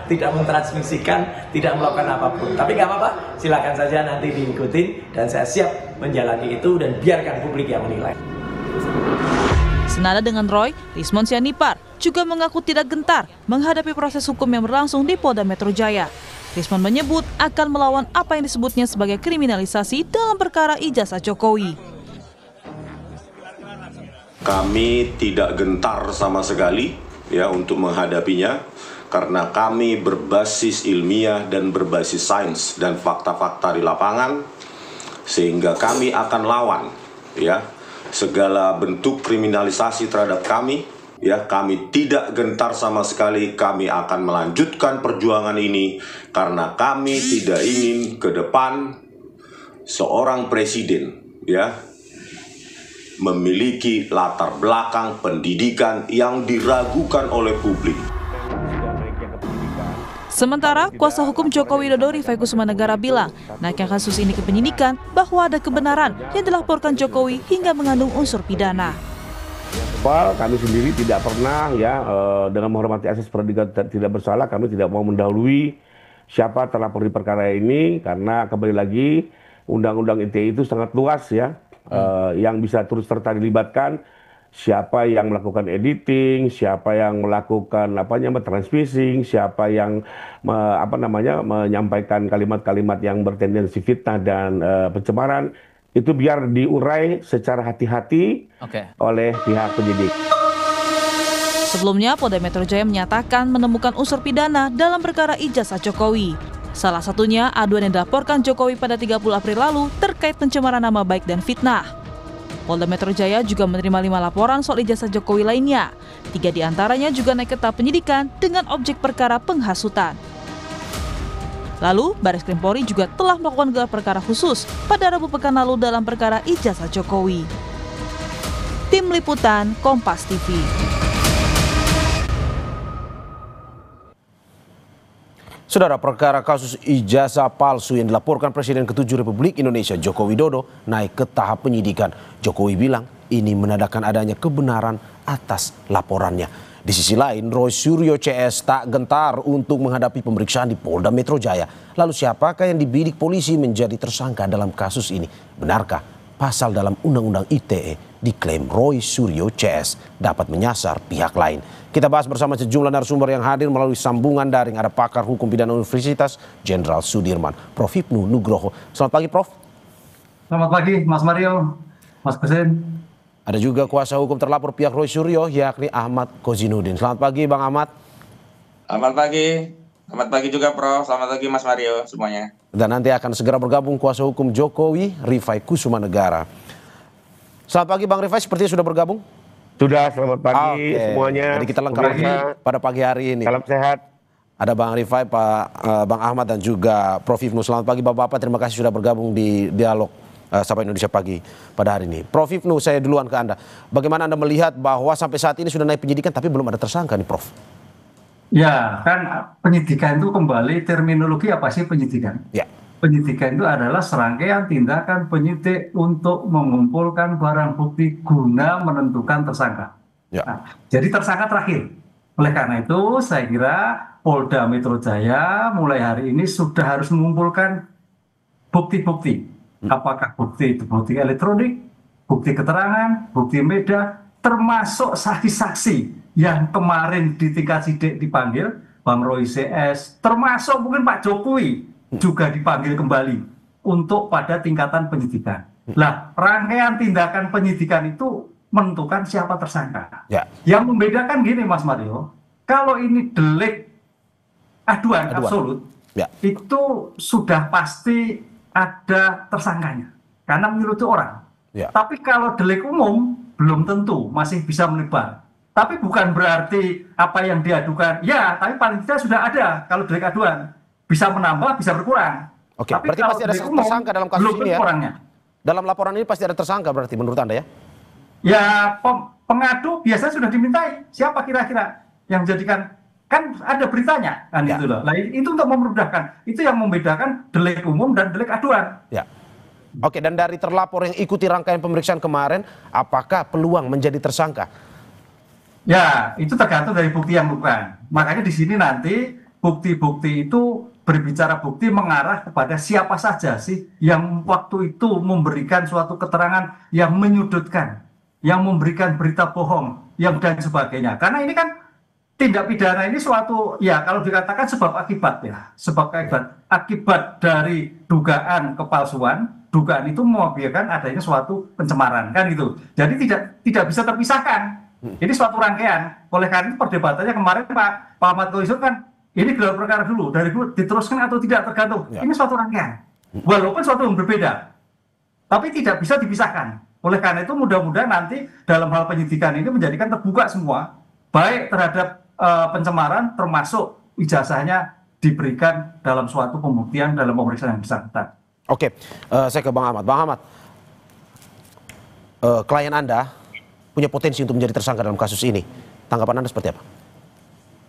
tidak mentransmisikan, tidak melakukan apapun. Tapi nggak apa-apa, silakan saja nanti diikutin dan saya siap menjalani itu dan biarkan publik yang menilai. Senada dengan Roy, Rismond Sianipar juga mengaku tidak gentar menghadapi proses hukum yang berlangsung di Polda Metro Jaya. Rismond menyebut akan melawan apa yang disebutnya sebagai kriminalisasi dalam perkara ijazah Jokowi. Kami tidak gentar sama sekali ya untuk menghadapinya karena kami berbasis ilmiah dan berbasis sains dan fakta-fakta di lapangan, sehingga kami akan lawan ya segala bentuk kriminalisasi terhadap kami. Ya, kami tidak gentar sama sekali. Kami akan melanjutkan perjuangan ini karena kami tidak ingin ke depan seorang presiden ya memiliki latar belakang pendidikan yang diragukan oleh publik. Sementara kuasa hukum Joko Widodo Rifai Kusumanegara bilang naiknya kasus ini ke penyidikan bahwa ada kebenaran yang dilaporkan Jokowi hingga mengandung unsur pidana. Kami sendiri tidak pernah ya dengan menghormati asas praduga tidak bersalah, kami tidak mau mendahului siapa terlapor di perkara ini karena kembali lagi undang-undang ITE itu sangat luas ya, yang bisa terus serta dilibatkan siapa yang melakukan editing, siapa yang melakukan transmissing, siapa yang menyampaikan kalimat-kalimat yang bertendensi fitnah dan pencemaran. Itu biar diurai secara hati-hati oleh pihak penyidik. Sebelumnya, Polda Metro Jaya menyatakan menemukan unsur pidana dalam perkara ijazah Jokowi. Salah satunya aduan yang dilaporkan Jokowi pada 30 April lalu terkait pencemaran nama baik dan fitnah. Polda Metro Jaya juga menerima 5 laporan soal ijazah Jokowi lainnya. 3 diantaranya juga naik ke tahap penyidikan dengan objek perkara penghasutan. Lalu, Baris Krim Polri juga telah melakukan gelar perkara khusus pada Rabu pekan lalu dalam perkara ijazah Jokowi. Tim Liputan Kompas TV. Saudara, perkara kasus ijazah palsu yang dilaporkan Presiden ke-7 Republik Indonesia Joko Widodo naik ke tahap penyidikan. Jokowi bilang ini menandakan adanya kebenaran atas laporannya. Di sisi lain, Roy Suryo CS tak gentar untuk menghadapi pemeriksaan di Polda Metro Jaya. Lalu siapakah yang dibidik polisi menjadi tersangka dalam kasus ini? Benarkah pasal dalam Undang-Undang ITE diklaim Roy Suryo CS dapat menyasar pihak lain? Kita bahas bersama sejumlah narasumber yang hadir melalui sambungan daring. Ada pakar hukum pidana Universitas Jenderal Sudirman, Prof. Hipnu Nugroho. Selamat pagi, Prof. Selamat pagi, Mas Mario, Mas Kusin. Ada juga kuasa hukum terlapor pihak Roy Suryo, yakni Ahmad Kozinudin. Selamat pagi, Bang Ahmad. Selamat pagi. Selamat pagi juga, Prof. Selamat pagi, Mas Mario, semuanya. Dan nanti akan segera bergabung kuasa hukum Jokowi, Rifai Kusumanegara. Selamat pagi, Bang Rifai. Sepertinya sudah bergabung? Sudah, selamat pagi semuanya. Jadi kita lengkap lagi pada pagi hari ini. Salam sehat. Ada Bang Rifai, Bang Ahmad, dan juga Prof. Hipnu. Selamat pagi, Bapak-Bapak. Terima kasih sudah bergabung di dialog Sapa Indonesia Pagi pada hari ini. Prof. Hipnu, saya duluan ke Anda. Bagaimana Anda melihat bahwa sampai saat ini sudah naik penyidikan tapi belum ada tersangka nih, Prof? Ya, kan penyidikan itu kembali terminologi apa sih penyidikan? Ya. Penyidikan itu adalah serangkaian tindakan penyidik untuk mengumpulkan barang bukti guna menentukan tersangka. Ya. Nah, jadi tersangka terakhir. Oleh karena itu, saya kira Polda Metro Jaya mulai hari ini sudah harus mengumpulkan bukti-bukti. Apakah bukti itu bukti elektronik, bukti keterangan, bukti media, termasuk saksi-saksi yang kemarin di tingkat sidik dipanggil, Bang Roy CS, termasuk mungkin Pak Jokowi juga dipanggil kembali untuk pada tingkatan penyidikan. Lah, rangkaian tindakan penyidikan itu menentukan siapa tersangka. Ya. Yang membedakan gini, Mas Mario, kalau ini delik aduan. Absolut, ya, itu sudah pasti ada tersangkanya karena menyeludup orang. Ya. Tapi kalau delik umum belum tentu, masih bisa melebar. Tapi bukan berarti apa yang diadukan, ya, tapi paling tidak sudah ada. Kalau delik aduan bisa menambah, bisa berkurang. Oke, tapi berarti pasti ada tersangka dalam kasus ini ya? Dalam laporan ini pasti ada tersangka berarti menurut Anda ya? Ya, pengadu biasanya sudah dimintai. Siapa kira-kira yang menjadikan, kan ada beritanya kan ya. Itu loh. Nah, itu untuk memudahkan. Itu yang membedakan delik umum dan delik aduan. Ya. Oke, dan dari terlapor yang ikuti rangkaian pemeriksaan kemarin, apakah peluang menjadi tersangka? Ya, itu tergantung dari bukti yang bukan. Makanya di sini nanti bukti-bukti itu berbicara bukti mengarah kepada siapa saja sih yang waktu itu memberikan suatu keterangan yang menyudutkan, yang memberikan berita bohong, yang dan sebagainya. Karena ini kan tindak pidana ini suatu, ya kalau dikatakan sebab akibat ya, sebab akibat dari dugaan kepalsuan, dugaan itu mengakibatkan adanya suatu pencemaran kan gitu. Jadi tidak bisa terpisahkan. Ini suatu rangkaian. Oleh karena itu perdebatannya kemarin Pak Ahmad Khoirul kan, ini gelar perkara dulu, dari dulu diteruskan atau tidak tergantung. Ya. Ini suatu rangkaian, walaupun suatu yang berbeda, tapi tidak bisa dipisahkan. Oleh karena itu mudah-mudahan nanti dalam hal penyidikan ini menjadikan terbuka semua, baik terhadap pencemaran, termasuk ijazahnya diberikan dalam suatu pembuktian dalam pemeriksaan yang bersangkutan. Oke, saya ke Bang Ahmad. Bang Ahmad, klien Anda punya potensi untuk menjadi tersangka dalam kasus ini. Tanggapan Anda seperti apa?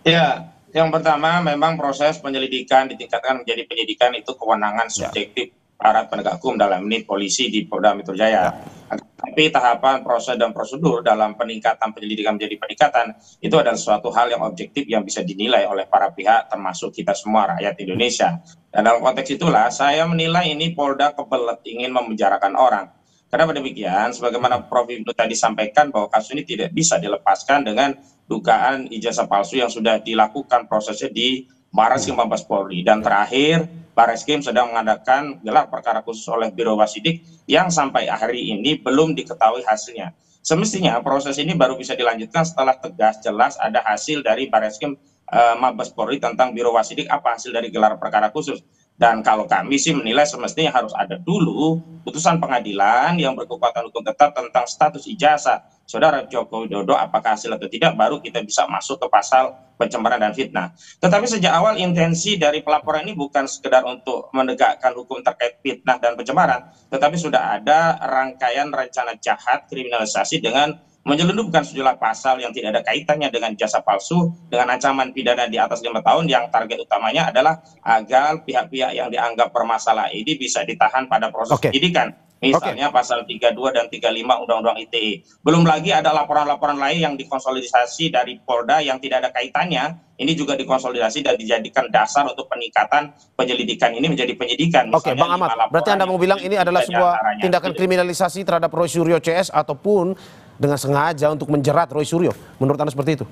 Ya. Yang pertama, memang proses penyelidikan ditingkatkan menjadi penyidikan itu kewenangan subjektif aparat penegak hukum, dalam ini polisi di Polda Metro Jaya. Tapi tahapan, proses, dan prosedur dalam peningkatan penyelidikan menjadi peningkatan itu adalah suatu hal yang objektif yang bisa dinilai oleh para pihak, termasuk kita semua rakyat Indonesia. Dan dalam konteks itulah saya menilai ini Polda kebelet ingin memenjarakan orang. Karena demikian, sebagaimana Prof. Ibnu tadi sampaikan bahwa kasus ini tidak bisa dilepaskan dengan dugaan ijazah palsu yang sudah dilakukan prosesnya di Barreskrim Mabes Polri. Dan terakhir, Barreskrim sedang mengadakan gelar perkara khusus oleh Biro Wasidik yang sampai hari ini belum diketahui hasilnya. Semestinya proses ini baru bisa dilanjutkan setelah tegas jelas ada hasil dari Barreskrim Mabes Polri tentang Biro Wasidik, apa hasil dari gelar perkara khusus. Dan kalau kami sih menilai semestinya harus ada dulu putusan pengadilan yang berkekuatan hukum tetap tentang status ijazah Saudara Joko Widodo, apakah hasil atau tidak, baru kita bisa masuk ke pasal pencemaran dan fitnah. Tetapi sejak awal intensi dari pelaporan ini bukan sekedar untuk menegakkan hukum terkait fitnah dan pencemaran, tetapi sudah ada rangkaian rencana jahat kriminalisasi dengan menyelundupkan sejumlah pasal yang tidak ada kaitannya dengan jasa palsu dengan ancaman pidana di atas 5 tahun yang target utamanya adalah agar pihak-pihak yang dianggap bermasalah ini bisa ditahan pada proses penyidikan. Misalnya pasal 32 dan 35 Undang-Undang ITE. Belum lagi ada laporan-laporan lain yang dikonsolidasi dari Polda yang tidak ada kaitannya. Ini juga dikonsolidasi dan dijadikan dasar untuk peningkatan penyelidikan ini menjadi penyidikan. Oke, Bang Ahmad, berarti Anda mau bilang ini adalah sebuah tindakan kriminalisasi terhadap Roy Suryo CS ataupun dengan sengaja untuk menjerat Roy Suryo. Menurut Anda seperti itu?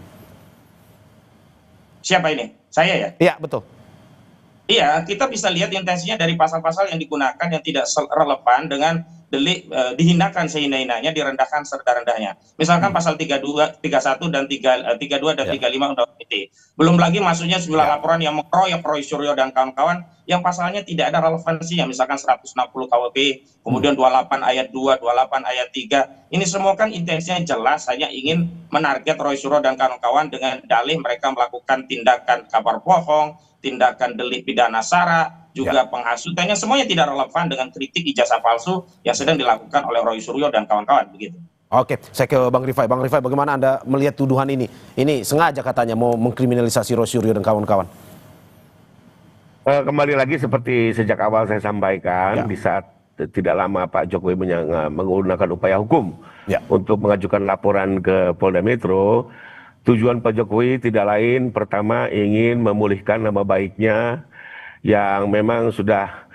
Siapa ini? Saya ya? Iya, betul. Iya, kita bisa lihat intensinya dari pasal-pasal yang digunakan yang tidak relevan dengan delik dihinakan sehina-hinanya, direndahkan serendah-rendahnya. Misalkan pasal 32 dan 35 Undang-Undang ITE. Belum lagi masuknya sejumlah laporan yang mengkroyok Roy Suryo dan kawan-kawan yang pasalnya tidak ada relevansinya, misalkan 160 KUHP, kemudian 28 ayat 2, 28 ayat 3. Ini semua kan intensinya jelas hanya ingin menarget Roy Suryo dan kawan-kawan dengan dalih mereka melakukan tindakan kabar bohong, tindakan delik pidana sara, juga penghasutannya, semuanya tidak relevan dengan kritik ijazah palsu yang sedang dilakukan oleh Roy Suryo dan kawan-kawan begitu. Oke, saya ke Bang Rifai. Bang Rifai, bagaimana Anda melihat tuduhan ini? Ini sengaja katanya mau mengkriminalisasi Roy Suryo dan kawan-kawan. Kembali lagi seperti sejak awal saya sampaikan, di saat tidak lama Pak Jokowi menggunakan upaya hukum untuk mengajukan laporan ke Polda Metro. Tujuan Pak Jokowi tidak lain, pertama ingin memulihkan nama baiknya yang memang sudah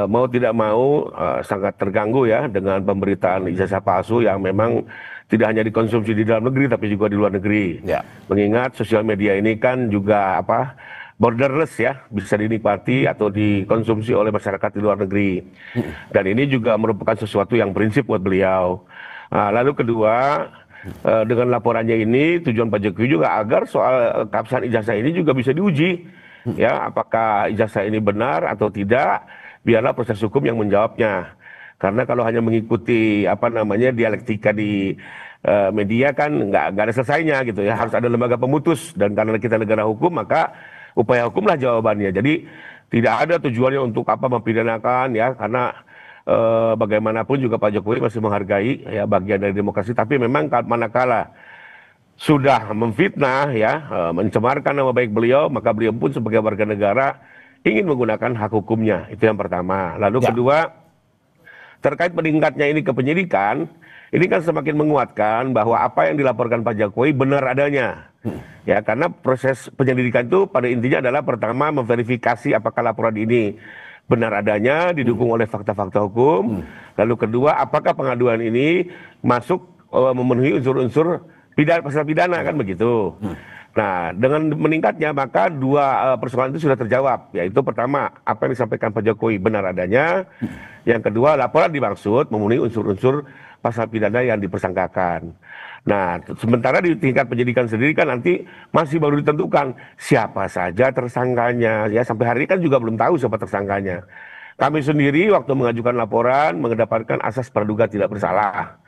mau tidak mau sangat terganggu ya dengan pemberitaan ijazah palsu yang memang tidak hanya dikonsumsi di dalam negeri tapi juga di luar negeri. Mengingat sosial media ini kan juga borderless ya, bisa dinikmati atau dikonsumsi oleh masyarakat di luar negeri. Dan ini juga merupakan sesuatu yang prinsip buat beliau. Lalu kedua, dengan laporannya ini tujuan Pak Jokowi juga agar soal keabsahan ijazah ini juga bisa diuji, ya apakah ijazah ini benar atau tidak, biarlah proses hukum yang menjawabnya. Karena kalau hanya mengikuti dialektika di media kan nggak ada selesainya gitu ya, harus ada lembaga pemutus, dan karena kita negara hukum maka upaya hukumlah jawabannya. Jadi tidak ada tujuannya untuk mempidanakan ya, karena bagaimanapun juga Pak Jokowi masih menghargai ya bagian dari demokrasi, tapi memang manakala sudah memfitnah ya, mencemarkan nama baik beliau, maka beliau pun sebagai warga negara ingin menggunakan hak hukumnya. Itu yang pertama. Lalu kedua, terkait meningkatnya ini ke penyidikan, ini kan semakin menguatkan bahwa apa yang dilaporkan Pak Jokowi benar adanya. Ya, karena proses penyelidikan itu pada intinya adalah pertama memverifikasi apakah laporan ini benar adanya, didukung oleh fakta-fakta hukum. Lalu kedua, apakah pengaduan ini masuk memenuhi unsur-unsur pasal pidana, kan begitu. Nah, dengan meningkatnya maka dua persoalan itu sudah terjawab, yaitu pertama apa yang disampaikan Pak Jokowi benar adanya, yang kedua laporan dimaksud memenuhi unsur-unsur pasal pidana yang dipersangkakan. Nah, sementara di tingkat penyidikan sendiri kan nanti masih baru ditentukan siapa saja tersangkanya, ya sampai hari ini kan juga belum tahu siapa tersangkanya. Kami sendiri waktu mengajukan laporan mengedepankan asas praduga tidak bersalah.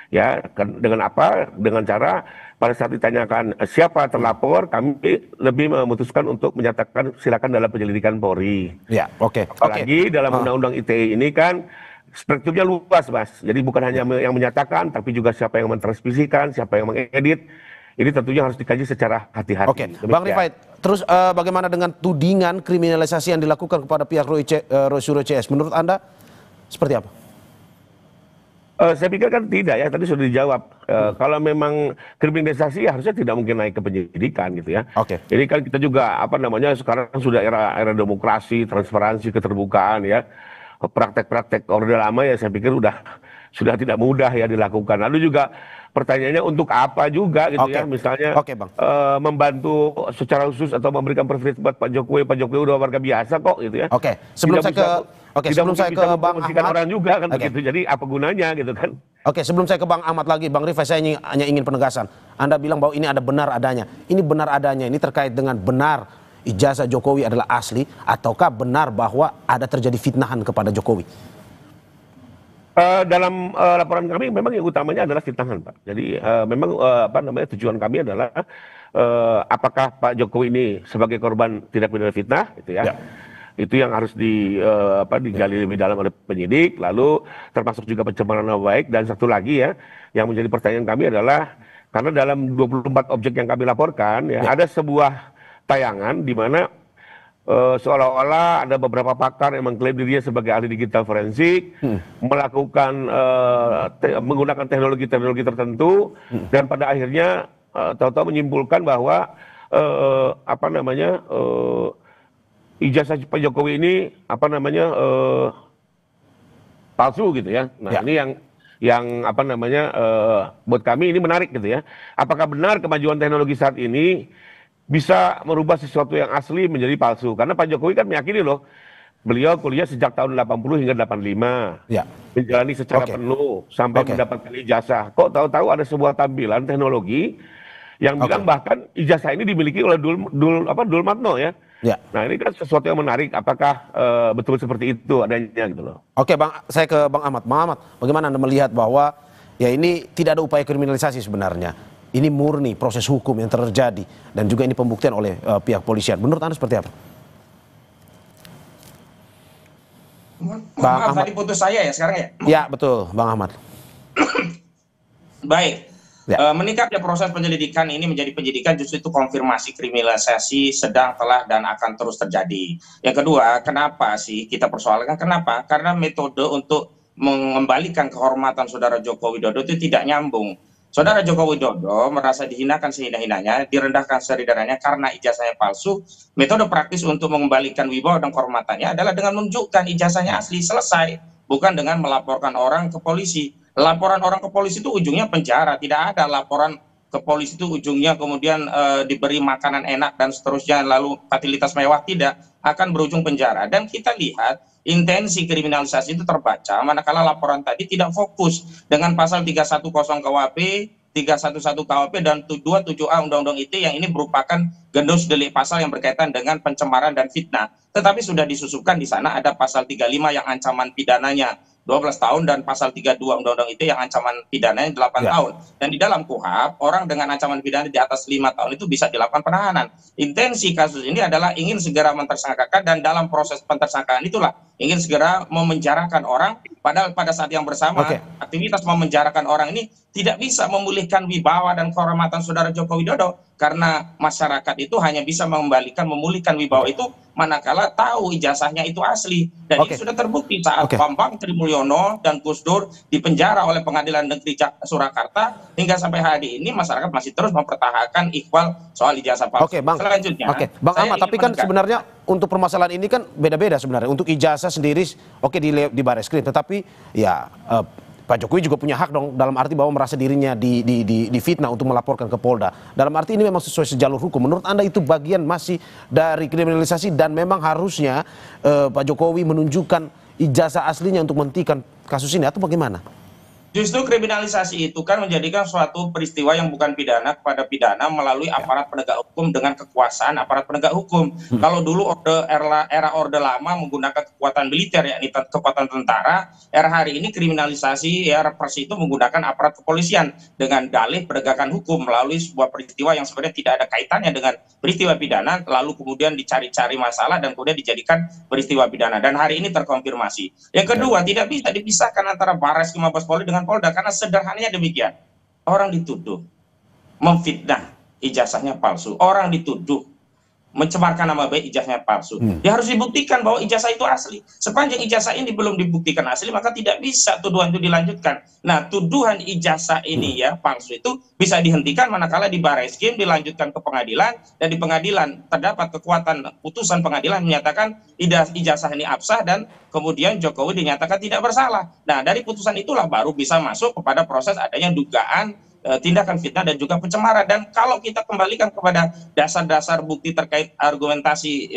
Ya, dengan apa? Dengan cara pada saat ditanyakan siapa terlapor, kami lebih memutuskan untuk menyatakan silakan dalam penyelidikan Polri. Ya, oke. Apalagi dalam Undang-Undang ITE ini kan spektrumnya luas, Mas. Jadi bukan hanya yang menyatakan, tapi juga siapa yang mentransmisikan, siapa yang mengedit. Ini tentunya harus dikaji secara hati-hati. Oke, Bang Rifai, terus bagaimana dengan tudingan kriminalisasi yang dilakukan kepada pihak Roy CS? Menurut Anda seperti apa? Saya pikir kan tidak ya, tadi sudah dijawab. Kalau memang kriminalisasi ya harusnya tidak mungkin naik ke penyidikan gitu ya. Oke. Ini kan kita juga sekarang sudah era demokrasi, transparansi, keterbukaan ya. Praktek-praktek orde lama ya saya pikir sudah tidak mudah ya dilakukan. Lalu juga pertanyaannya untuk apa juga gitu ya, misalnya Bang. membantu secara khusus atau memberikan privilege buat Pak Jokowi udah warga biasa kok gitu ya. Oke, sebelum saya ke Bang Ahmad orang juga kan begitu. Jadi apa gunanya gitu kan? Oke, sebelum saya ke Bang Ahmad lagi, Bang Rifai, saya hanya ingin penegasan. Anda bilang bahwa ini ada benar adanya. Ini benar adanya, ini terkait dengan benar ijazah Jokowi adalah asli, ataukah benar bahwa ada terjadi fitnahan kepada Jokowi? Dalam laporan kami memang yang utamanya adalah fitnahan, Pak. Jadi memang tujuan kami adalah apakah Pak Jokowi ini sebagai korban tindak pidana fitnah, gitu ya. Itu yang harus digali lebih dalam oleh penyidik, lalu termasuk juga pencemaran nama baik, dan satu lagi ya yang menjadi pertanyaan kami adalah karena dalam 24 objek yang kami laporkan ya ada sebuah tayangan di mana seolah-olah ada beberapa pakar yang mengklaim dirinya sebagai ahli digital forensik, melakukan menggunakan teknologi-teknologi tertentu, dan pada akhirnya tahu-tahu menyimpulkan bahwa ijazah Pak Jokowi ini palsu gitu ya. Nah ini yang buat kami ini menarik gitu ya. Apakah benar kemajuan teknologi saat ini bisa merubah sesuatu yang asli menjadi palsu? Karena Pak Jokowi kan meyakini loh, beliau kuliah sejak tahun 80 hingga 85, menjalani secara penuh sampai mendapatkan ijazah. Kok tahu-tahu ada sebuah tampilan teknologi yang bilang bahkan ijazah ini dimiliki oleh Dul Matno ya. Nah ini kan sesuatu yang menarik. Apakah betul seperti itu adanya gitu loh? Oke, Bang, saya ke Bang Ahmad. Bang Ahmad, bagaimana Anda melihat bahwa ya ini tidak ada upaya kriminalisasi sebenarnya? Ini murni proses hukum yang terjadi dan juga ini pembuktian oleh pihak polisian. Menurut Anda seperti apa? Maaf, tadi putus saya ya sekarang ya? Ya, betul, Bang Ahmad. Baik. Meningkatnya proses penyelidikan ini menjadi penyidikan justru itu konfirmasi kriminalisasi sedang, telah, dan akan terus terjadi. Yang kedua, kenapa sih kita persoalkan? Kenapa? Karena metode untuk mengembalikan kehormatan Saudara Joko Widodo itu tidak nyambung. Saudara Joko Widodo merasa dihinakan sehina-hinanya, direndahkan seridaranya karena ijazahnya palsu. Metode praktis untuk mengembalikan wibawa dan kehormatannya adalah dengan menunjukkan ijazahnya asli, selesai. Bukan dengan melaporkan orang ke polisi. Laporan orang ke polisi itu ujungnya penjara. Tidak ada laporan ke polisi itu ujungnya kemudian diberi makanan enak dan seterusnya, lalu fasilitas mewah. Tidak, akan berujung penjara. Dan kita lihat intensi kriminalisasi itu terbaca manakala laporan tadi tidak fokus dengan pasal 310 KUHP, 311 KUHP, dan 27A Undang-Undang ITE yang ini merupakan gendus delik pasal yang berkaitan dengan pencemaran dan fitnah. Tetapi sudah disusupkan di sana ada pasal 35 yang ancaman pidananya 12 tahun dan pasal 32 Undang-Undang ITE yang ancaman pidananya 8 tahun. Dan di dalam KUHP, orang dengan ancaman pidana di atas 5 tahun itu bisa dilakukan penahanan. Intensi kasus ini adalah ingin segera mentersangkakan, dan dalam proses pentersangkaan itulah ingin segera memenjarakan orang, padahal pada saat yang bersama aktivitas memenjarakan orang ini tidak bisa memulihkan wibawa dan kehormatan Saudara Joko Widodo, karena masyarakat itu hanya bisa memulihkan wibawa itu manakala tahu ijazahnya itu asli, dan ini sudah terbukti saat Bambang Trimulyono Mujiono dan Gus Dur dipenjara oleh Pengadilan Negeri Surakarta, hingga sampai hari ini masyarakat masih terus mempertahankan ikhwal soal ijazah palsu. Oke, Bang. Selanjutnya, Bang Ahmad, tapi kan sebenarnya untuk permasalahan ini kan beda-beda sebenarnya. Untuk ijazah sendiri, di Barreskrim, tetapi ya Pak Jokowi juga punya hak dong, dalam arti bahwa merasa dirinya difitnah untuk melaporkan ke Polda. Dalam arti ini memang sesuai sejalur hukum. Menurut Anda itu bagian masih dari kriminalisasi dan memang harusnya Pak Jokowi menunjukkan ijazah aslinya untuk menghentikan kasus ini, atau bagaimana? Justru kriminalisasi itu kan menjadikan suatu peristiwa yang bukan pidana kepada pidana melalui aparat penegak hukum dengan kekuasaan aparat penegak hukum. Kalau dulu era Orde Lama menggunakan kekuatan militer, yakni kekuatan tentara, era hari ini kriminalisasi ya represi itu menggunakan aparat kepolisian dengan dalih penegakan hukum melalui sebuah peristiwa yang sebenarnya tidak ada kaitannya dengan peristiwa pidana, lalu kemudian dicari-cari masalah dan kemudian dijadikan peristiwa pidana. Dan hari ini terkonfirmasi. Yang kedua, tidak bisa dipisahkan antara Barreskrim Mabes Polri dengan Polda, karena sederhananya demikian. Orang dituduh memfitnah, ijazahnya palsu. Orang dituduh mencemarkan nama baik, ijazahnya palsu. Ya harus dibuktikan bahwa ijazah itu asli. Sepanjang ijazah ini belum dibuktikan asli, maka tidak bisa tuduhan itu dilanjutkan. Nah, tuduhan ijazah ini ya palsu itu bisa dihentikan manakala di Barreskrim dilanjutkan ke pengadilan, dan di pengadilan terdapat kekuatan putusan pengadilan menyatakan ijazah ini absah dan kemudian Jokowi dinyatakan tidak bersalah. Nah, dari putusan itulah baru bisa masuk kepada proses adanya dugaan tindakan fitnah dan juga pencemaran. Dan kalau kita kembalikan kepada dasar-dasar bukti terkait argumentasi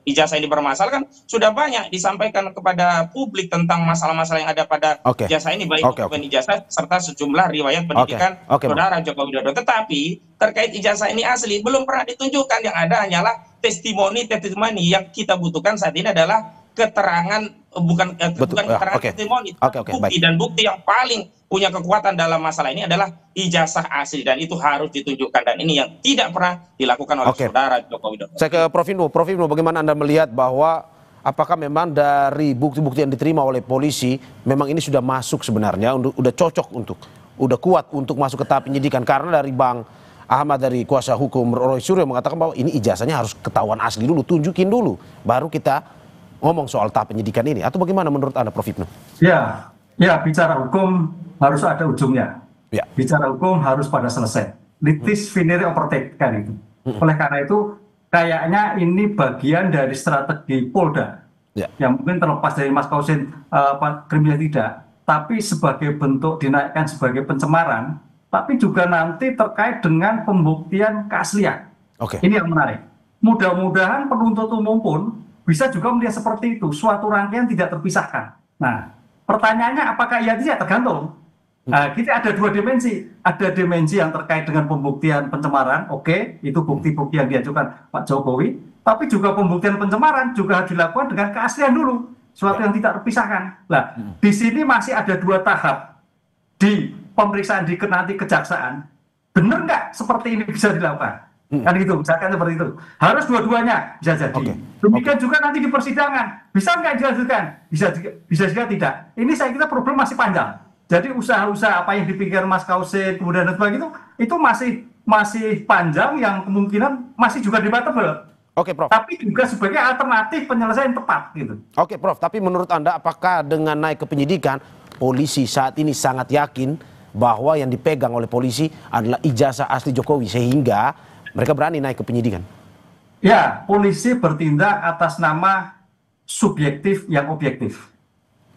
ijazah ini bermasalah, kan sudah banyak disampaikan kepada publik tentang masalah-masalah yang ada pada ijazah ini, baik dokumen ijazah serta sejumlah riwayat pendidikan saudara Joko Widodo. Tetapi terkait ijazah ini asli belum pernah ditunjukkan, yang ada hanyalah testimoni yang kita butuhkan saat ini adalah keterangan, bukan keterangan testimoni, bukti. Dan bukti yang paling punya kekuatan dalam masalah ini adalah ijazah asli, dan itu harus ditunjukkan, dan ini yang tidak pernah dilakukan oleh saudara Joko Widodo. Saya ke Prof Ibnu, bagaimana Anda melihat bahwa apakah memang dari bukti-bukti yang diterima oleh polisi memang ini sudah masuk sebenarnya, udah cocok udah kuat untuk masuk ke tahap penyidikan? Karena dari Bang Ahmad, dari kuasa hukum Roy Suryo, mengatakan bahwa ini ijazahnya harus ketahuan asli dulu, tunjukin dulu, baru kita ngomong soal tahap penyidikan ini. Atau bagaimana menurut Anda, Prof Ibnu? Ya, bicara hukum harus ada ujungnya. Ya. Bicara hukum harus pada selesai. Litis finire opertek kan itu. Oleh karena itu, kayaknya ini bagian dari strategi Polda. Yang mungkin terlepas dari Mas Kausin kriminal tidak, tapi sebagai bentuk dinaikkan sebagai pencemaran, tapi juga nanti terkait dengan pembuktian keaslian. Ini yang menarik. Mudah-mudahan penuntut umum pun bisa juga melihat seperti itu, suatu rangkaian tidak terpisahkan. Nah, pertanyaannya apakah iya tidak, tergantung. Nah, kita ada dua dimensi. Ada dimensi yang terkait dengan pembuktian pencemaran, itu bukti-bukti yang diajukan Pak Jokowi. Tapi juga pembuktian pencemaran juga harus dilakukan dengan keaslian dulu, suatu yang tidak terpisahkan. Nah, di sini masih ada dua tahap di pemeriksaan di nanti kejaksaan. Benar nggak seperti ini bisa dilakukan? Kan gitu, misalkan seperti itu. Harus dua-duanya bisa jadi. Demikian juga nanti di persidangan, bisa nggak dilanjutkan? Bisa juga tidak. Ini saya kira problem masih panjang. Jadi usaha-usaha apa yang dipikir Mas Kausin kemudian dan sebagainya itu masih panjang, yang kemungkinan masih juga debatable. Prof. Tapi juga sebagai alternatif penyelesaian tepat gitu. Prof. Tapi menurut Anda, apakah dengan naik ke penyidikan, polisi saat ini sangat yakin bahwa yang dipegang oleh polisi adalah ijazah asli Jokowi sehingga mereka berani naik ke penyidikan? Ya, polisi bertindak atas nama subjektif yang objektif.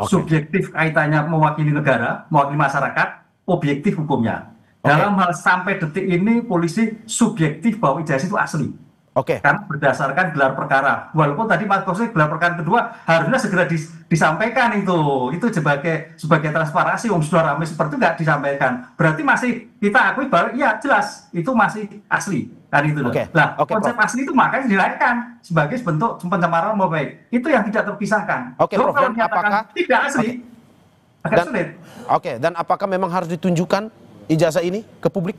Subjektif kaitannya mewakili negara, mewakili masyarakat, objektif hukumnya. Dalam hal sampai detik ini, polisi subjektif bahwa ijazah itu asli. Karena berdasarkan gelar perkara. Walaupun tadi Mas Kausin gelar perkara kedua harusnya segera disampaikan itu sebagai transparansi, sudah ramai seperti itu nggak disampaikan. Berarti masih kita akui bahwa iya jelas itu masih asli. Kan itu. Konsep asli itu makanya dinaikkan sebagai bentuk pencemaran nama baik. Itu yang tidak terpisahkan. Prof, kalau apakah tidak asli agak sulit. Dan apakah memang harus ditunjukkan ijazah ini ke publik?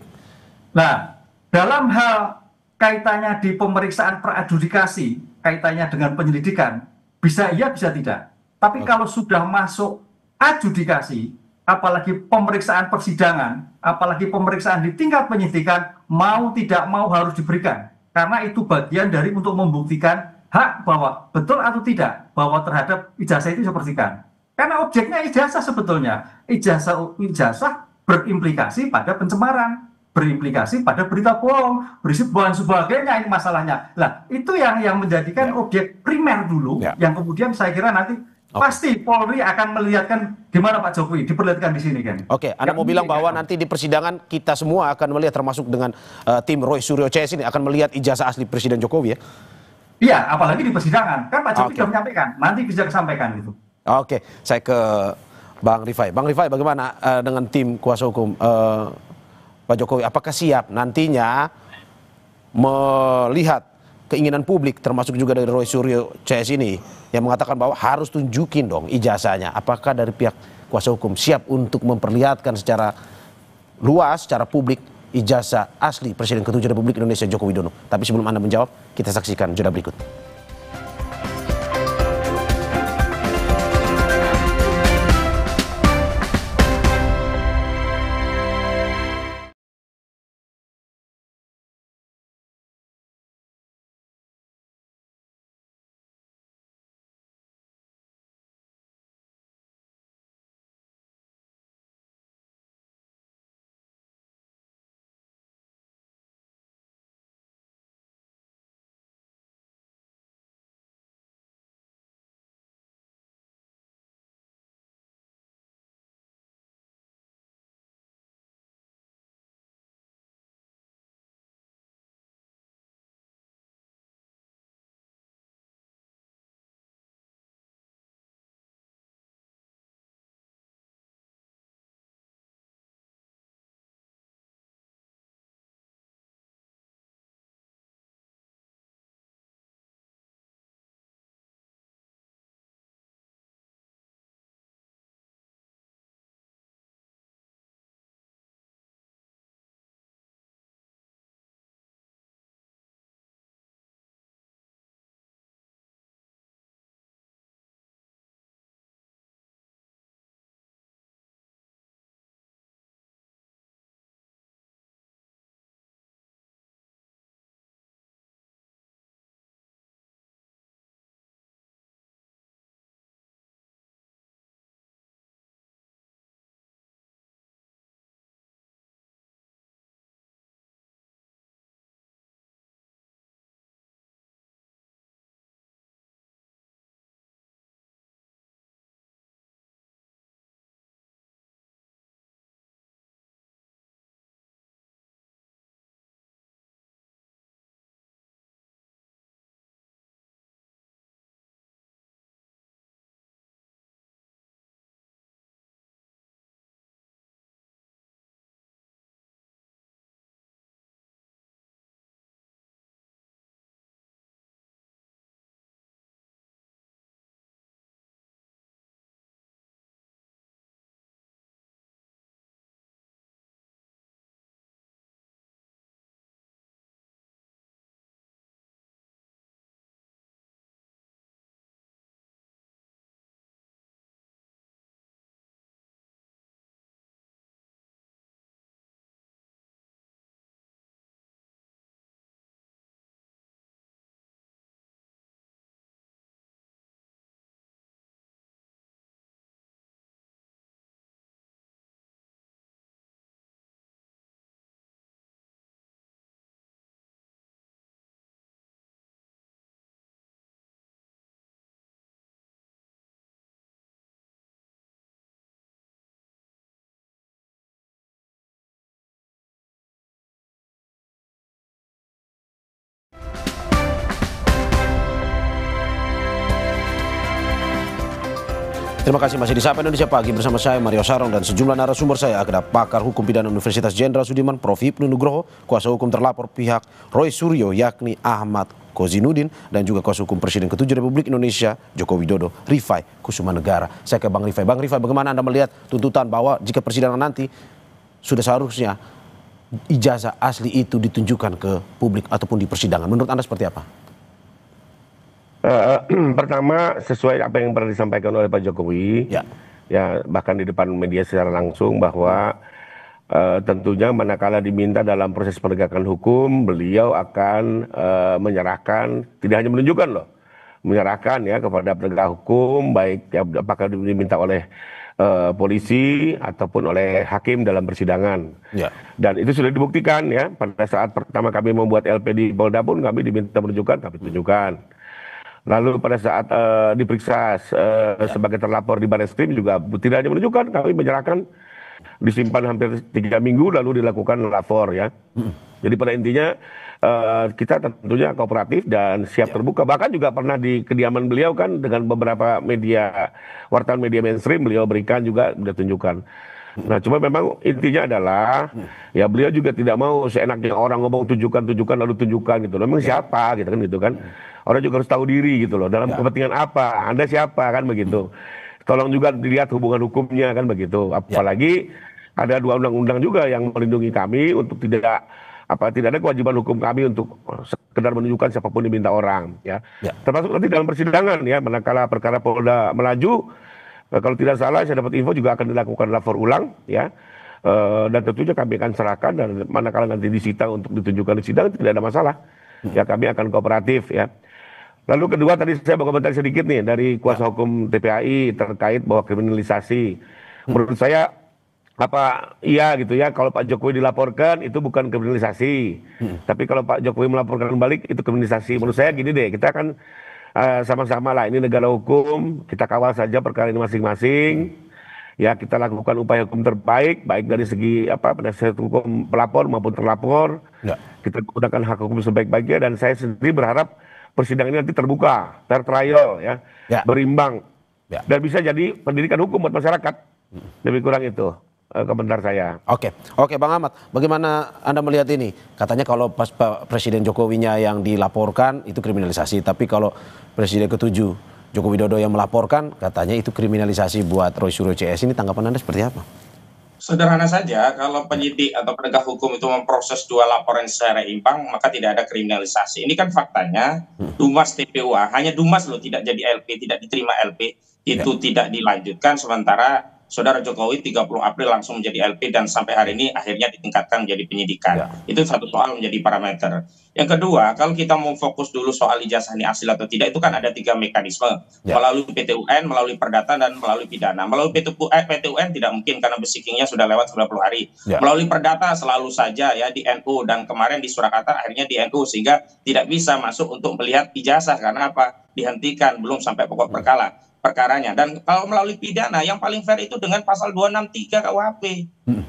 Nah, dalam hal kaitannya di pemeriksaan peradjudikasi, kaitannya dengan penyelidikan, bisa iya, bisa tidak. Tapi kalau sudah masuk adjudikasi, apalagi pemeriksaan persidangan, apalagi pemeriksaan di tingkat penyidikan, mau tidak mau harus diberikan. Karena itu bagian dari untuk membuktikan hak bahwa betul atau tidak, bahwa terhadap ijazah itu disepertikan. Karena objeknya ijazah sebetulnya. Ijazah berimplikasi pada pencemaran, berimplikasi pada berita bohong, berisi dan sebagainya, ini masalahnya. Nah, itu yang menjadikan objek primer dulu, yang kemudian saya kira nanti pasti Polri akan melihatkan gimana Pak Jokowi diperlihatkan di sini kan. Oke, Anda mau bilang bahwa nanti di persidangan kita semua akan melihat, termasuk dengan tim Roy Suryo CS ini akan melihat ijazah asli Presiden Jokowi ya? Iya, apalagi di persidangan. Kan Pak Jokowi sudah menyampaikan, nanti bisa disampaikan gitu. Oke, saya ke Bang Rifai. Bang Rifai, bagaimana dengan tim kuasa hukum Pak Jokowi? Apakah siap nantinya melihat keinginan publik, termasuk juga dari Roy Suryo CS ini, yang mengatakan bahwa harus tunjukin dong ijazahnya? Apakah dari pihak kuasa hukum siap untuk memperlihatkan secara luas, secara publik, ijazah asli Presiden ke-7 Republik Indonesia Joko Widodo? Tapi sebelum Anda menjawab, kita saksikan jeda berikut. Terima kasih, masih di Sapa Indonesia Pagi bersama saya Mario Sarong dan sejumlah narasumber saya. Ada pakar hukum pidana Universitas Jenderal Sudirman Prof. Hipnu Nugroho, kuasa hukum terlapor pihak Roy Suryo yakni Ahmad Kozinudin, dan juga kuasa hukum Presiden ke-7 Republik Indonesia Joko Widodo Rifai Kusumanegara. Saya ke Bang Rifai. Bang Rifai, bagaimana Anda melihat tuntutan bahwa jika persidangan nanti sudah seharusnya ijazah asli itu ditunjukkan ke publik ataupun di persidangan? Menurut Anda seperti apa? Pertama, sesuai apa yang pernah disampaikan oleh Pak Jokowi, ya bahkan di depan media secara langsung, bahwa tentunya manakala diminta dalam proses penegakan hukum, beliau akan menyerahkan, tidak hanya menunjukkan loh, menyerahkan ya kepada penegak hukum, baik ya, apakah diminta oleh polisi ataupun oleh hakim dalam persidangan. Ya. Dan itu sudah dibuktikan ya, pada saat pertama kami membuat LP di Polda pun kami diminta menunjukkan, kami tunjukkan. Lalu pada saat diperiksa sebagai terlapor di Barreskrim juga tidak hanya menunjukkan, kami menyerahkan, disimpan hampir 3 minggu lalu dilakukan lapor ya. Jadi pada intinya kita tentunya kooperatif dan siap terbuka. Bahkan juga pernah di kediaman beliau kan dengan beberapa media, wartawan media mainstream beliau berikan juga, beliau tunjukkan. Nah cuma memang intinya adalah ya beliau juga tidak mau seenaknya orang ngomong tunjukkan lalu tunjukkan gitu. Memang siapa gitu kan. Orang juga harus tahu diri gitu loh. Dalam kepentingan apa? Anda siapa kan begitu. Tolong juga dilihat hubungan hukumnya kan begitu. Apalagi ada 2 undang-undang juga yang melindungi kami untuk tidak ada kewajiban hukum kami untuk sekedar menunjukkan siapapun diminta orang ya. Termasuk nanti dalam persidangan ya, manakala perkara Polda melaju, kalau tidak salah saya dapat info juga akan dilakukan lapor ulang ya. Dan tentunya kami akan serahkan, dan manakala nanti disita untuk ditunjukkan di sidang tidak ada masalah. Ya kami akan kooperatif ya. Lalu kedua tadi saya mau komentar sedikit nih dari kuasa hukum TPAI terkait bahwa kriminalisasi. Menurut saya iya gitu ya, kalau Pak Jokowi dilaporkan itu bukan kriminalisasi. Tapi kalau Pak Jokowi melaporkan balik itu kriminalisasi. Menurut saya gini deh, kita kan sama-sama lah, ini negara hukum, kita kawal saja perkara ini masing-masing. Ya kita lakukan upaya hukum terbaik, baik dari segi penasihat hukum pelapor maupun terlapor. Kita gunakan hak hukum sebaik-baiknya, dan saya sendiri berharap persidangan ini nanti terbuka, fair trial ya, berimbang, dan bisa jadi pendidikan hukum buat masyarakat. Lebih kurang itu komentar saya. Oke, Bang Ahmad, bagaimana Anda melihat ini? Katanya kalau pas Presiden Jokowinya yang dilaporkan itu kriminalisasi, tapi kalau Presiden ke-7 Joko Widodo yang melaporkan katanya itu kriminalisasi buat Roy Suryo CS. Ini tanggapan Anda seperti apa? Sederhana saja, kalau penyidik atau penegak hukum itu memproses 2 laporan secara imbang, maka tidak ada kriminalisasi. Ini kan faktanya, Dumas TPUA, hanya Dumas loh tidak jadi LP, tidak diterima LP, itu tidak dilanjutkan, sementara Saudara Jokowi 30 April langsung menjadi LP dan sampai hari ini akhirnya ditingkatkan menjadi penyidikan. Itu satu soal menjadi parameter. Yang kedua, kalau kita mau fokus dulu soal ijazah ini asli atau tidak, itu kan ada 3 mekanisme. Melalui PT-UN, melalui perdata, dan melalui pidana. Melalui PT-UN tidak mungkin karena basicingnya sudah lewat 90 hari. Melalui perdata selalu saja ya di NU, dan kemarin di Surakarta akhirnya di NU, sehingga tidak bisa masuk untuk melihat ijazah karena apa? Dihentikan, belum sampai pokok perkaranya. Dan kalau melalui pidana, yang paling fair itu dengan pasal 263 KUHP.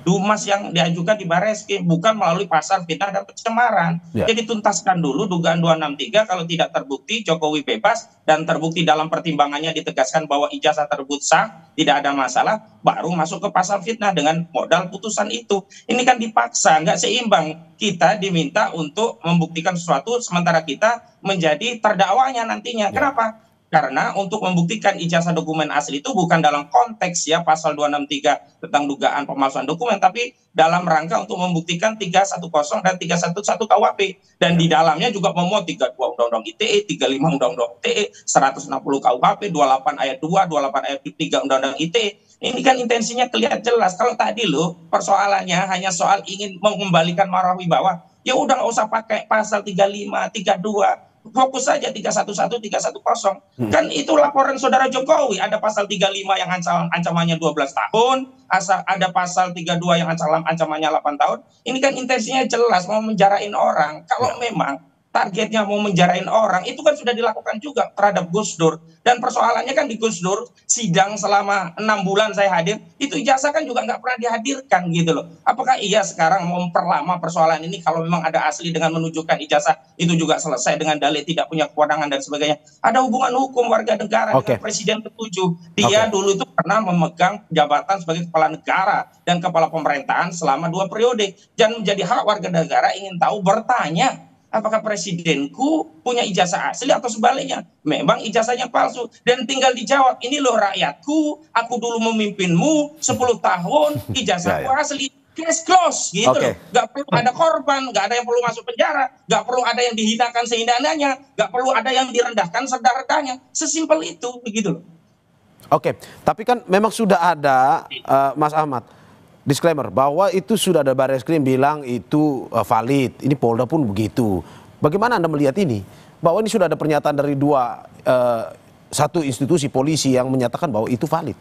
Dumas yang diajukan di Barreskrim, bukan melalui pasal fitnah dan pencemaran. Jadi tuntaskan dulu dugaan 263, kalau tidak terbukti Jokowi bebas, dan terbukti dalam pertimbangannya ditegaskan bahwa ijazah tersebut sah, tidak ada masalah, baru masuk ke pasal fitnah dengan modal putusan itu. Ini kan dipaksa, nggak seimbang. Kita diminta untuk membuktikan sesuatu, sementara kita menjadi terdakwanya nantinya. Kenapa? Karena untuk membuktikan ijazah dokumen asli itu bukan dalam konteks ya pasal 263 tentang dugaan pemalsuan dokumen, tapi dalam rangka untuk membuktikan 310 dan 311 KUHP. Dan di dalamnya juga memuat 32 Undang-Undang ITE, 35 Undang-Undang ITE, 160 KUHP, 28 ayat 2, 28 ayat 3 Undang-Undang ITE. Ini kan intensinya kelihatan jelas. Kalau tadi loh persoalannya hanya soal ingin mengembalikan marwah wibawa, ya udah nggak usah pakai pasal 35, 32. Fokus saja 311, 310. Kan itu laporan Saudara Jokowi, ada pasal 35 yang ancamannya 12 tahun, ada pasal 32 yang ancamannya 8 tahun. Ini kan intensinya jelas mau menjarain orang. Kalau memang targetnya mau menjarain orang, itu kan sudah dilakukan juga terhadap Gus Dur. Dan persoalannya kan di Gus Dur, sidang selama 6 bulan saya hadir, itu ijazah kan juga nggak pernah dihadirkan gitu loh. Apakah iya sekarang mau memperlama persoalan ini kalau memang ada asli dengan menunjukkan ijazah, itu juga selesai dengan dalil tidak punya kewenangan dan sebagainya. Ada hubungan hukum warga negara dengan Presiden ke-7. Dia dulu itu pernah memegang jabatan sebagai kepala negara dan kepala pemerintahan selama 2 periode. Dan menjadi hak warga negara ingin tahu, bertanya, apakah presidenku punya ijazah asli atau sebaliknya? Memang ijazahnya palsu. Dan tinggal dijawab, ini loh rakyatku, aku dulu memimpinmu 10 tahun, ijazahku asli. Case close gitu loh. Gak perlu ada korban, gak ada yang perlu masuk penjara, gak perlu ada yang dihinakan sehina-hinanya, gak perlu ada yang direndahkan serendah-rendahnya. Sesimpel itu, begitu loh. Tapi kan memang sudah ada, Mas Ahmad, disclaimer bahwa itu sudah ada Barreskrim bilang itu valid. Ini Polda pun begitu. Bagaimana Anda melihat ini? Bahwa ini sudah ada pernyataan dari 2 satu institusi polisi yang menyatakan bahwa itu valid.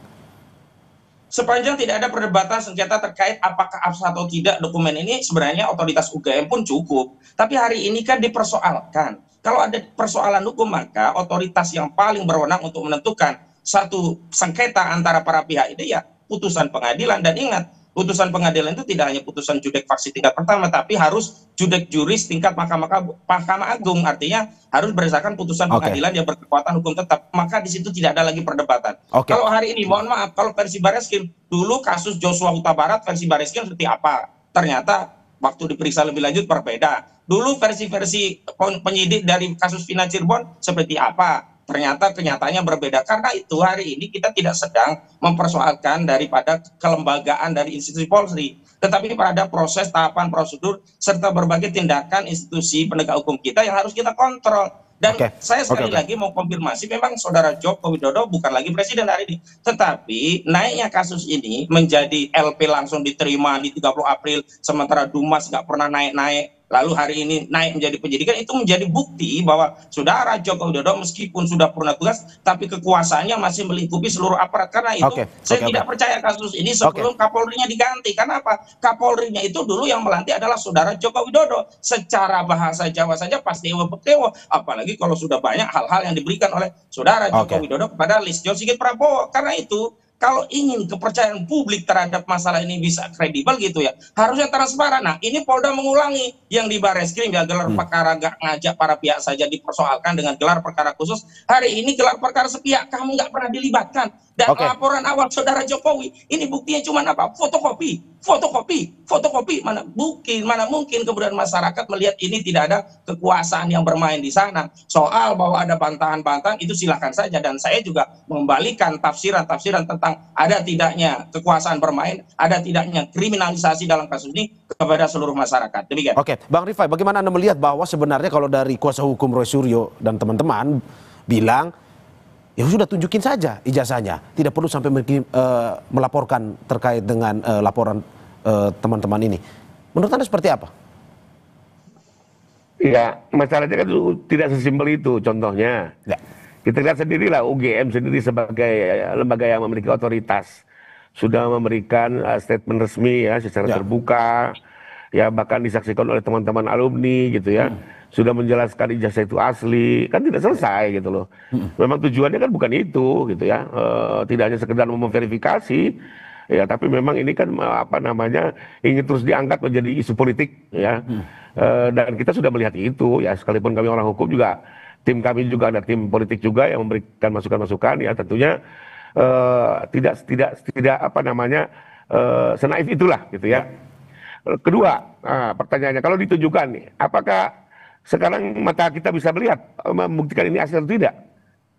Sepanjang tidak ada perdebatan sengketa terkait apakah absah atau tidak dokumen ini, sebenarnya otoritas UGM pun cukup. Tapi hari ini kan dipersoalkan. Kalau ada persoalan hukum, maka otoritas yang paling berwenang untuk menentukan satu sengketa antara para pihak ini ya putusan pengadilan. Dan ingat, putusan pengadilan itu tidak hanya putusan judek faksi tingkat pertama, tapi harus judek juris tingkat Mahkamah Agung. Artinya harus berdasarkan putusan pengadilan yang berkekuatan hukum tetap. Maka di situ tidak ada lagi perdebatan. Kalau hari ini, mohon maaf, kalau versi Bareskrim, dulu kasus Joshua Huta Barat versi Bareskrim seperti apa? Ternyata waktu diperiksa lebih lanjut berbeda. Dulu versi-versi penyidik dari kasus Vina Cirebon seperti apa? Ternyata kenyataannya berbeda. Karena itu hari ini kita tidak sedang mempersoalkan daripada kelembagaan dari institusi Polri, tetapi pada proses, tahapan, prosedur, serta berbagai tindakan institusi penegak hukum kita yang harus kita kontrol. Dan saya sekali lagi mau konfirmasi, memang Saudara Joko Widodo bukan lagi presiden hari ini, tetapi naiknya kasus ini menjadi LP langsung diterima di 30 April, sementara Dumas nggak pernah naik-naik, lalu hari ini naik menjadi penyidikan, itu menjadi bukti bahwa Saudara Joko Widodo meskipun sudah purna tugas, tapi kekuasaannya masih melingkupi seluruh aparat. Karena itu saya tidak percaya kasus ini sebelum Kapolrinya diganti. Karena apa? Kapolrinya itu dulu yang melantik adalah Saudara Joko Widodo. Secara bahasa Jawa saja pasti ewo-ewo, apalagi kalau sudah banyak hal-hal yang diberikan oleh Saudara Joko Widodo kepada Listio Sigit Prabowo. Karena itu, kalau ingin kepercayaan publik terhadap masalah ini bisa kredibel gitu ya, harusnya transparan. Nah, ini Polda mengulangi yang di Bareskrim ya, gelar perkara nggak ngajak para pihak saja dipersoalkan dengan gelar perkara khusus. Hari ini gelar perkara sepihak, kamu nggak pernah dilibatkan. Dan laporan awal Saudara Jokowi, ini buktinya cuma apa? Fotokopi. Mana mungkin kemudian masyarakat melihat ini tidak ada kekuasaan yang bermain di sana. Soal bahwa ada bantahan-bantahan itu silahkan saja, dan saya juga membalikan tafsiran-tafsiran tentang ada tidaknya kekuasaan bermain, ada tidaknya kriminalisasi dalam kasus ini kepada seluruh masyarakat. Demikian. Bang Rifai, bagaimana Anda melihat bahwa sebenarnya kalau dari kuasa hukum Roy Suryo dan teman-teman bilang, ya sudah tunjukin saja ijazahnya, tidak perlu sampai melaporkan terkait dengan laporan teman-teman ini. Menurut Anda seperti apa? Ya, masalahnya kan tidak sesimpel itu. Contohnya, kita lihat sendirilah UGM sendiri sebagai lembaga yang memiliki otoritas sudah memberikan statement resmi ya secara terbuka, ya bahkan disaksikan oleh teman-teman alumni gitu ya. Sudah menjelaskan ijazah itu asli, kan tidak selesai gitu loh. Memang tujuannya kan bukan itu gitu ya, tidak hanya sekedar memverifikasi, ya tapi memang ini kan ingin terus diangkat menjadi isu politik ya. Dan kita sudah melihat itu ya, sekalipun kami orang hukum juga, tim kami juga ada tim politik juga yang memberikan masukan-masukan ya, tentunya tidak senaif itulah gitu ya. Kedua, pertanyaannya kalau ditunjukkan nih, apakah sekarang mata kita bisa melihat membuktikan ini asli atau tidak?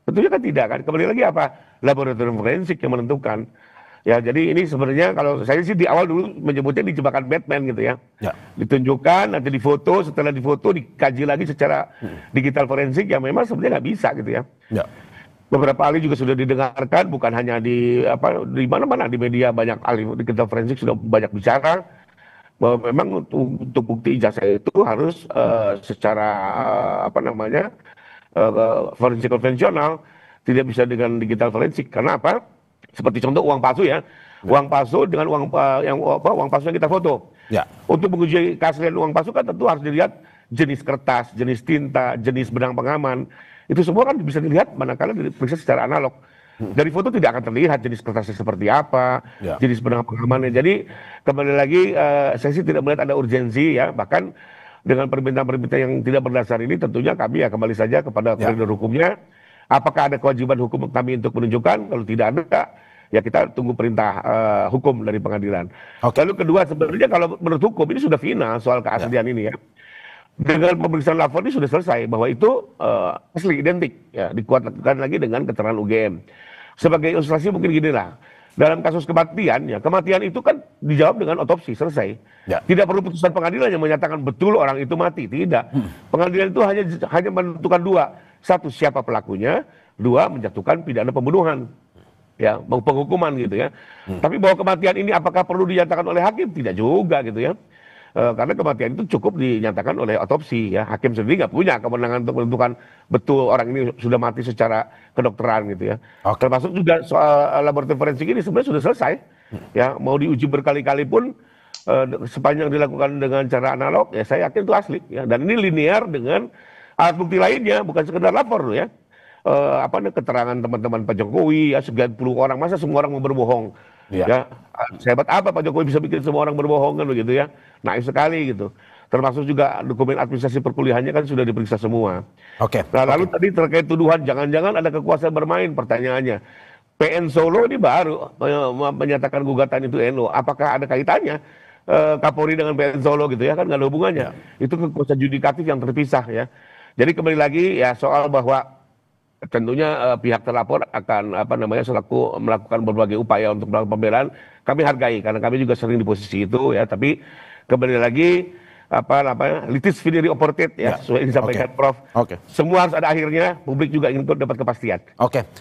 Tentunya kan tidak kan. Kembali lagi apa? Laboratorium forensik yang menentukan. Ya, jadi ini sebenarnya kalau saya sih di awal dulu menyebutnya di jebakan Batman gitu ya. Ditunjukkan, nanti difoto, setelah difoto dikaji lagi secara digital forensik, yang memang sebenarnya nggak bisa gitu ya. Beberapa ahli juga sudah didengarkan, bukan hanya di mana-mana, di media banyak ahli digital forensik sudah banyak bicara bahwa memang untuk bukti ijazah itu harus secara forensik konvensional, tidak bisa dengan digital forensik. Karena apa? Seperti contoh uang palsu ya, uang palsu dengan uang palsu yang kita foto. Untuk menguji keaslian uang palsu kan tentu harus dilihat jenis kertas, jenis tinta, jenis benang pengaman. Itu semua kan bisa dilihat manakala diperiksa secara analog. Dari foto tidak akan terlihat jenis kertasnya seperti apa, jenis benang pengamannya. Jadi kembali lagi saya sih tidak melihat ada urgensi ya. Bahkan dengan permintaan-permintaan yang tidak berdasar ini, tentunya kami ya kembali saja kepada koridor hukumnya. Apakah ada kewajiban hukum kami untuk menunjukkan? Kalau tidak ada, ya kita tunggu perintah hukum dari pengadilan. Lalu kedua, sebenarnya kalau menurut hukum ini sudah final soal keaslian ini ya. Dengan pemeriksaan lapor ini sudah selesai bahwa itu asli, identik ya, dikuatkan lagi dengan keterangan UGM. Sebagai ilustrasi mungkin gini lah, dalam kasus kematian ya, kematian itu kan dijawab dengan otopsi, selesai. Tidak perlu putusan pengadilan yang menyatakan betul orang itu mati, tidak. Pengadilan itu hanya menentukan dua: satu, siapa pelakunya; dua, menjatuhkan pidana pembunuhan, ya, penghukuman gitu ya. Tapi bahwa kematian ini apakah perlu dinyatakan oleh hakim? Tidak juga gitu ya. Karena kematian itu cukup dinyatakan oleh otopsi ya. Hakim sendiri nggak punya kewenangan untuk menentukan betul orang ini sudah mati secara kedokteran gitu ya. Termasuk juga soal laboratorium forensik ini sebenarnya sudah selesai. Ya, mau diuji berkali-kali pun sepanjang dilakukan dengan cara analog ya saya yakin itu asli ya. Dan ini linear dengan alat bukti lainnya, bukan sekedar lapor loh ya. Keterangan teman-teman Pak Jokowi ya, sekian puluh orang, masa semua orang mau berbohong? Ya, sehebat apa Pak Jokowi bisa bikin semua orang berbohong kan begitu ya? Naif sekali gitu. Termasuk juga dokumen administrasi perkuliahannya kan sudah diperiksa semua. Nah, lalu tadi terkait tuduhan jangan-jangan ada kekuasaan bermain, pertanyaannya. PN Solo ini baru menyatakan gugatan itu NO. Apakah ada kaitannya Kapolri dengan PN Solo gitu ya? Kan nggak ada hubungannya. Itu kekuasaan yudikatif yang terpisah ya. Jadi kembali lagi ya soal bahwa tentunya pihak terlapor akan selaku melakukan berbagai upaya untuk melakukan pembelaan, kami hargai karena kami juga sering di posisi itu ya. Tapi kembali lagi litis finiri operated ya, sesuai yang disampaikan Prof. Semua harus ada akhirnya, publik juga ingin dapat kepastian.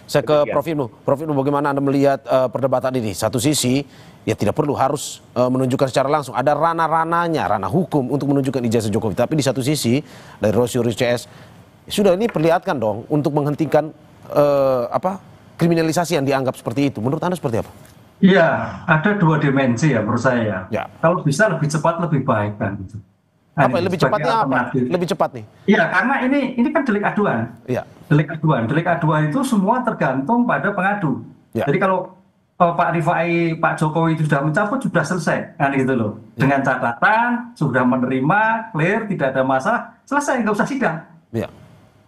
Saya ke Prof Ibnu. Prof Ibnu, bagaimana Anda melihat perdebatan ini? Satu sisi ya tidak perlu harus menunjukkan secara langsung, ada ranah-ranahnya, ranah hukum untuk menunjukkan ijazah Jokowi. Tapi di satu sisi dari Rosyuri CS sudah ini perlihatkan dong untuk menghentikan kriminalisasi yang dianggap seperti itu. Menurut Anda seperti apa? Iya, ada dua dimensi ya menurut saya. Ya. Kalau bisa lebih cepat lebih baik kan gitu. Lebih cepatnya apa? Lebih cepat nih? Iya, karena ini kan delik aduan. Iya. Delik aduan itu semua tergantung pada pengadu. Ya. Jadi kalau Pak Rifai, Pak Jokowi itu sudah mencabut, sudah selesai kan gitu loh. Dengan catatan sudah menerima, clear, tidak ada masalah, selesai, nggak usah sidang. Iya.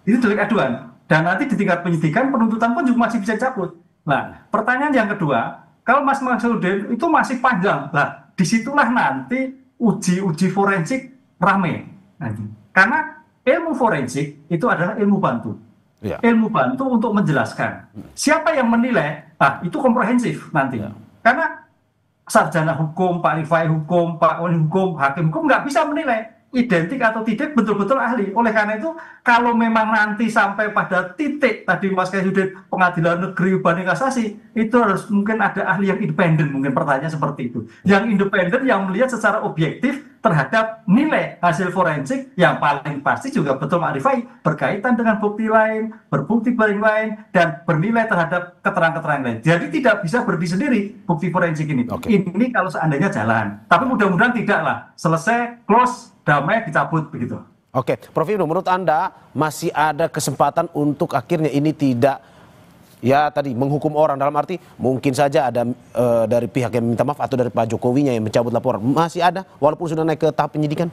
Itu delik aduan. Dan nanti di tingkat penyidikan penuntutan pun juga masih bisa cabut. Nah, pertanyaan yang kedua, kalau Mas Maksudin itu masih panjang, lah disitulah nanti uji forensik rame. Karena ilmu forensik itu adalah ilmu bantu. Ya. Ilmu bantu untuk menjelaskan. Siapa yang menilai, itu komprehensif nanti. Ya. Karena sarjana hukum, Pak Rifai hukum, Pak Oni hukum, hakim hukum nggak bisa menilai identik atau tidak betul-betul ahli. Oleh karena itu, kalau memang nanti sampai pada titik tadi Mas Kaisudin pengadilan negeri banding kasasi, itu harus mungkin ada ahli yang independen, mungkin pertanyaan seperti itu. Yang independen yang melihat secara objektif terhadap nilai hasil forensik yang paling pasti juga betul Pak Rifai berkaitan dengan bukti lain, berbukti lain, dan bernilai terhadap keterangan-keterangan lain. Jadi tidak bisa berdiri sendiri bukti forensik ini. Ini kalau seandainya jalan. Tapi mudah-mudahan tidak lah. Selesai, close, damai, dicabut begitu. Prof Ibnu, menurut Anda masih ada kesempatan untuk akhirnya ini tidak menghukum orang, dalam arti mungkin saja ada dari pihak yang minta maaf atau dari Pak Jokowinya yang mencabut laporan, masih ada walaupun sudah naik ke tahap penyidikan?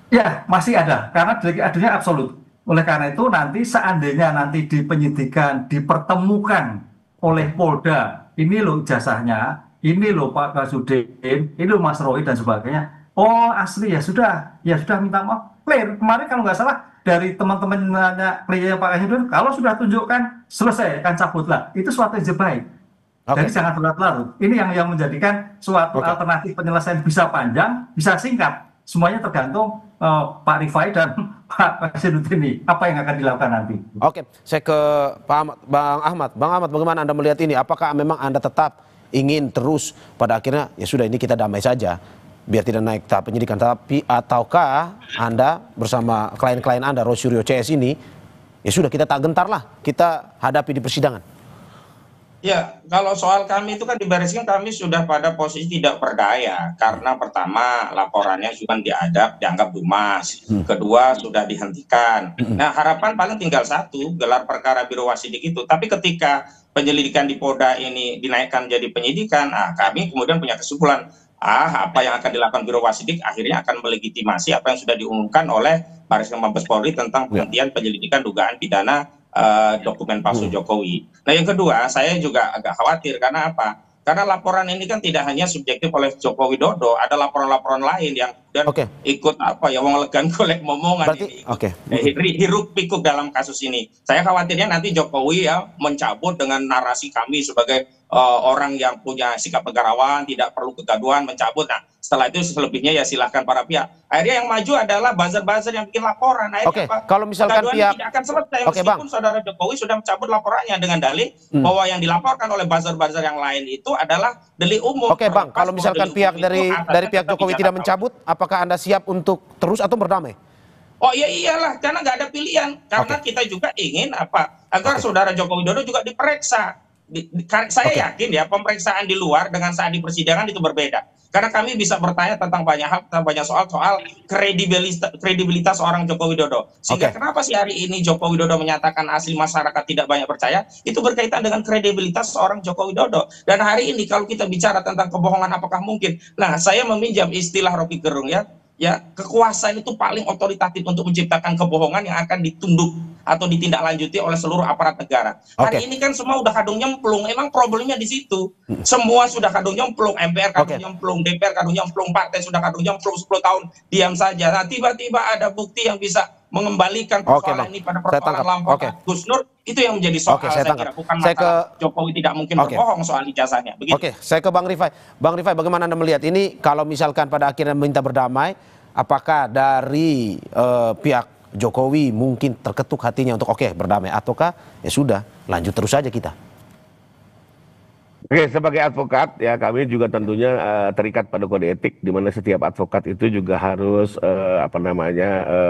Ya, masih ada karena delik aduannya absolut. Oleh karena itu nanti seandainya nanti di penyidikan dipertemukan oleh Polda, ini loh ijazahnya, ini loh Pak Kaisudin, ini loh Mas Roy dan sebagainya. Oh asli ya sudah minta maaf. Clear. Kemarin kalau nggak salah dari teman-temannya klien Pak Kaisudin, kalau sudah tunjukkan selesai kan cabutlah. Itu suatu yang baik. Jadi jangan berlarut-larut. Ini yang menjadikan suatu alternatif penyelesaian bisa panjang, bisa singkat. Semuanya tergantung Pak Rifai dan Pak Kaisudin ini apa yang akan dilakukan nanti. Saya ke Bang Ahmad. Bang Ahmad, bagaimana Anda melihat ini? Apakah memang Anda tetap ingin terus pada akhirnya ya sudah ini kita damai saja, biar tidak naik tahap penyidikan, ataukah Anda bersama klien-klien Anda, Rosyuri CS ini, ya sudah kita tak gentar lah, kita hadapi di persidangan? Ya, kalau soal kami itu kan di Bariskim kami sudah pada posisi tidak berdaya, karena pertama laporannya juga dianggap dumas, kedua sudah dihentikan. Nah harapan paling tinggal satu, gelar perkara Biro Wasidik itu, tapi ketika penyelidikan di Polda ini dinaikkan jadi penyidikan, kami kemudian punya kesimpulan, apa yang akan dilakukan Biro Wasidik akhirnya akan melegitimasi apa yang sudah diumumkan oleh Baris Krim Mabes Polri tentang penghentian penyelidikan dugaan pidana dokumen palsu Jokowi. Nah yang kedua, saya juga agak khawatir karena apa? Karena laporan ini kan tidak hanya subjektif oleh Joko Widodo, ada laporan-laporan lain yang kemudian ikut wong legan golek momongan ini, hiruk pikuk dalam kasus ini. Saya khawatirnya nanti Jokowi mencabut dengan narasi kami sebagai orang yang punya sikap negarawan, tidak perlu kegaduhan, mencabut. Nah setelah itu selebihnya ya silahkan para pihak. Akhirnya yang maju adalah buzzer-buzzer yang bikin laporan. Kalau misalkan pihak tidak akan selesai meskipun saudara Jokowi sudah mencabut laporannya dengan dalih bahwa yang dilaporkan oleh buzzer-buzzer yang lain itu adalah delik umum. Bang, kalau misalkan pihak dari pihak Jokowi tidak mencabut, apakah apakah Anda siap untuk terus atau berdamai? Oh iya iyalah, karena nggak ada pilihan. Karena kita juga ingin agar saudara Joko Widodo juga diperiksa. Saya yakin ya pemeriksaan di luar dengan saat di persidangan itu berbeda. Karena kami bisa bertanya tentang banyak hal, tentang banyak soal kredibilitas orang Joko Widodo. Sehingga kenapa sih hari ini Joko Widodo menyatakan asli masyarakat tidak banyak percaya? Itu berkaitan dengan kredibilitas seorang Joko Widodo. Dan hari ini kalau kita bicara tentang kebohongan apakah mungkin? Nah, saya meminjam istilah Rocky Gerung ya kekuasaan itu paling otoritatif untuk menciptakan kebohongan yang akan ditunduk atau ditindaklanjuti oleh seluruh aparat negara. Hari ini kan semua udah kadung nyemplung, emang problemnya di situ. Semua sudah kadung nyemplung, MPR kadung nyemplung, DPR kadung nyemplung, partai sudah kadung nyemplung 10 tahun diam saja. Nah, tiba-tiba ada bukti yang bisa mengembalikan persoalan ini pada persoalan lampau Gus Nur, itu yang menjadi soal saya kira. Bukan masalah Jokowi tidak mungkin berbohong soal ijazahnya. Begitu. Saya ke Bang Rifai. Bang Rifai, bagaimana Anda melihat ini kalau misalkan pada akhirnya minta berdamai, apakah dari pihak Jokowi mungkin terketuk hatinya untuk berdamai, ataukah ya sudah lanjut terus saja kita? Sebagai advokat ya kami juga tentunya terikat pada kode etik di mana setiap advokat itu juga harus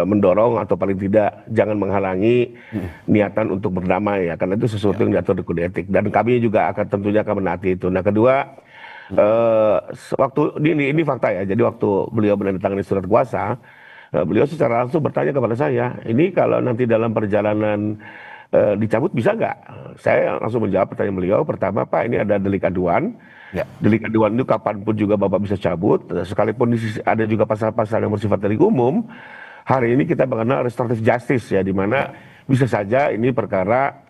mendorong atau paling tidak jangan menghalangi niatan untuk berdamai ya, karena itu sesuatu yang diatur di kode etik dan kami juga tentunya akan menaati itu. Nah, kedua, waktu ini fakta ya, jadi waktu beliau menandatangani surat kuasa, beliau secara langsung bertanya kepada saya, ini kalau nanti dalam perjalanan dicabut bisa nggak? Saya langsung menjawab pertanyaan beliau. Pertama, Pak, ini ada delik aduan. Delik aduan itu kapanpun juga Bapak bisa cabut. Sekalipun ada juga pasal-pasal yang bersifat delik umum. Hari ini kita mengenal restoratif justice ya, di mana bisa saja ini perkara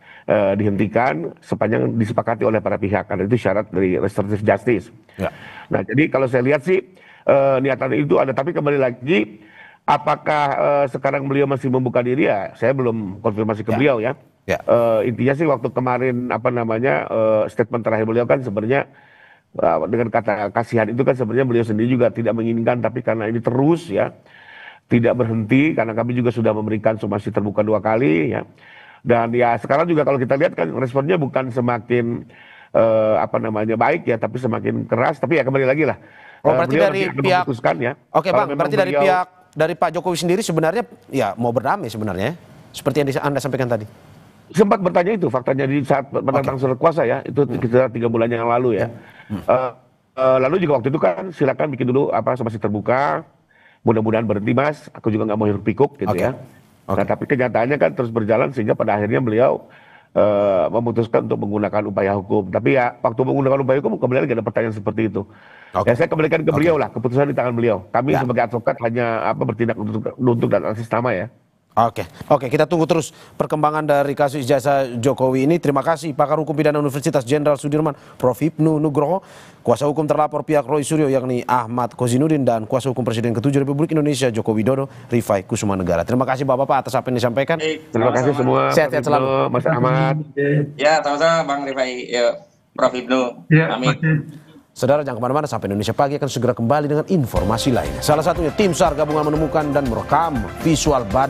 dihentikan sepanjang disepakati oleh para pihak. Karena itu syarat dari restoratif justice. Nah, jadi kalau saya lihat sih niatan itu ada, tapi kembali lagi, apakah sekarang beliau masih membuka diri ya? Saya belum konfirmasi ke beliau ya. Intinya sih waktu kemarin statement terakhir beliau kan sebenarnya dengan kata kasihan itu kan sebenarnya beliau sendiri juga tidak menginginkan, tapi karena ini terus ya tidak berhenti, karena kami juga sudah memberikan somasi terbuka 2 kali ya. Dan ya sekarang juga kalau kita lihat kan responnya bukan semakin baik ya, tapi semakin keras. Tapi ya kembali lagi lah. Berarti dari pihak ya. Bang, berarti dari pihak dari Pak Jokowi sendiri sebenarnya ya mau berdamai sebenarnya, seperti yang Anda sampaikan tadi. Sempat bertanya itu faktanya di saat penantang surat kuasa ya, itu sekitar 3 bulan yang lalu ya. Lalu juga waktu itu kan silakan bikin dulu somasi terbuka, mudah-mudahan berhenti Mas, aku juga nggak mau hiruk pikuk gitu ya. Nah, tapi kenyataannya kan terus berjalan sehingga pada akhirnya beliau memutuskan untuk menggunakan upaya hukum. Tapi ya waktu menggunakan upaya hukum kembali lagi ada pertanyaan seperti itu. Ya saya kembalikan ke beliau lah, keputusan di tangan beliau. Kami sebagai advokat hanya bertindak untuk dan atas nama ya. Oke, kita tunggu terus perkembangan dari kasus ijazah Jokowi ini. Terima kasih Pakar Hukum Pidana Universitas Jenderal Sudirman, Prof. Hipnu Nugroho, kuasa hukum terlapor pihak Roy Suryo yakni Ahmad Kozinudin, dan kuasa hukum Presiden ke-7 Republik Indonesia Joko Widodo, Rifai Kusumanegara. Terima kasih Bapak-bapak atas apa yang disampaikan. Terima kasih semua. Sehat-sehat selalu. Mas Ahmad. Ya, sama-sama Bang Rifai, Prof. Hipnu. Amin. Saudara, jangan kemana-mana, sampai Indonesia Pagi akan segera kembali dengan informasi lainnya. Salah satunya tim SAR gabungan menemukan dan merekam visual badan